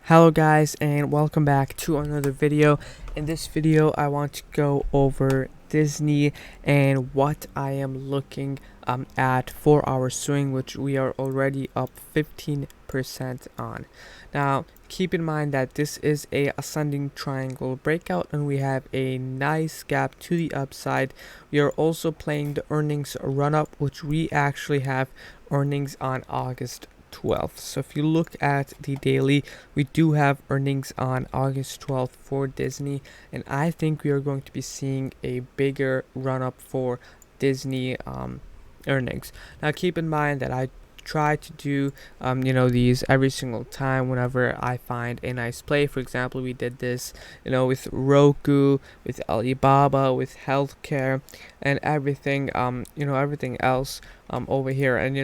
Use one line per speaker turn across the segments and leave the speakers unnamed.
Hello guys, and welcome back to another video. In this video I want to go over Disney and what I am looking at for our swing, which we are already up 15% on. Now keep in mind that this is a ascending triangle breakout and we have a nice gap to the upside. We are also playing the earnings run up, which we actually have earnings on August 12th. So if you look at the daily, we do have earnings on August 12th for Disney, and I think we are going to be seeing a bigger run up for Disney earnings. Now keep in mind that I try to do these every single time whenever I find a nice play. For example, we did this with Roku, with Alibaba, with healthcare, and everything everything else over here. And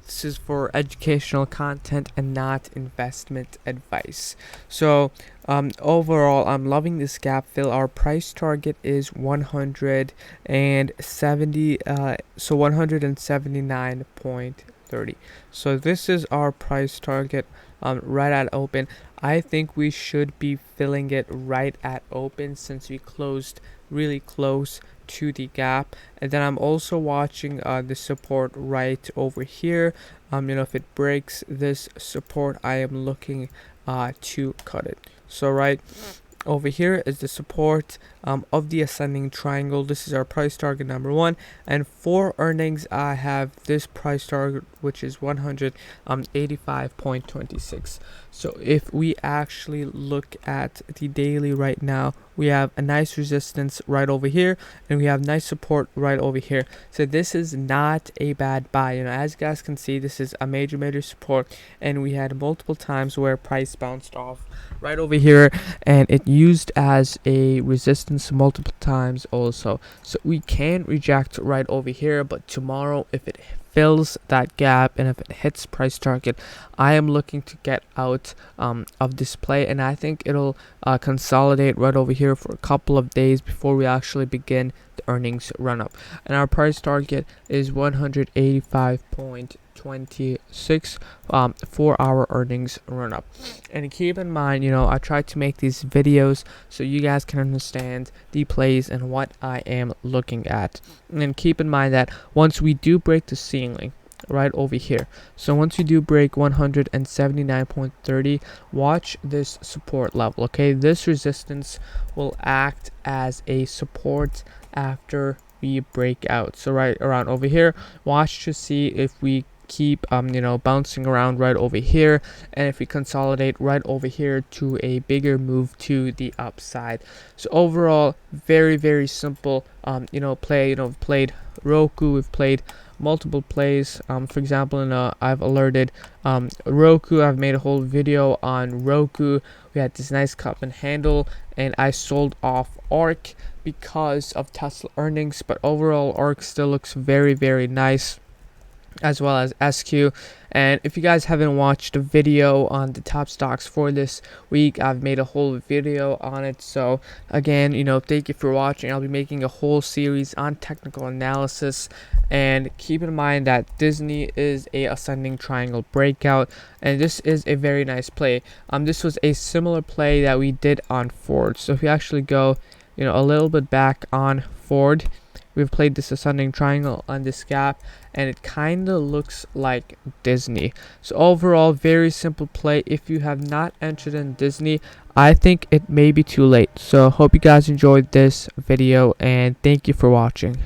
this is for educational content and not investment advice. So overall, I'm loving this gap fill. Our price target is 170 so 179.30. So this is our price target right at open. I think we should be filling it right at open since we closed really close to the gap. And then I'm also watching the support right over here. If it breaks this support, I am looking to cut it. So right over here is the support of the ascending triangle. This is our price target number 1, and for earnings I have this price target, which is 185.26. So if we actually look at the daily right now, we have a nice resistance right over here and we have nice support right over here. So this is not a bad buy. As you guys can see, this is a major support, and we had multiple times where price bounced off right over here and it used as a resistance multiple times also. So we can reject right over here, but tomorrow if it fills that gap and if it hits price target, I am looking to get out of this play, and I think it'll consolidate right over here for a couple of days before we actually begin the earnings run up. And our price target is 185.26 for our earnings run up. And keep in mind, I try to make these videos so you guys can understand the plays and what I am looking at. And keep in mind that once we do break the ceiling right over here, so once we do break 179.30, watch this support level. Okay, this resistance will act as a support after we break out. So right around over here, watch to see if we keep bouncing around right over here, and if we consolidate right over here to a bigger move to the upside. So overall, very simple play. We've played Roku, we've played multiple plays. For example, I've alerted Roku. I've made a whole video on Roku. We had this nice cup and handle, and I sold off ARK because of Tesla earnings, but overall ARK still looks very nice, as well as SQ. And if you guys haven't watched a video on the top stocks for this week, I've made a whole video on it. So again, thank you for watching. I'll be making a whole series on technical analysis, and keep in mind that Disney is a ascending triangle breakout, and this is a very nice play. This was a similar play that we did on Ford. So if we actually go a little bit back on Ford, we've played this ascending triangle on this gap, and it kind of looks like Disney. So overall, very simple play. If you have not entered in Disney, I think it may be too late. So hope you guys enjoyed this video, and thank you for watching.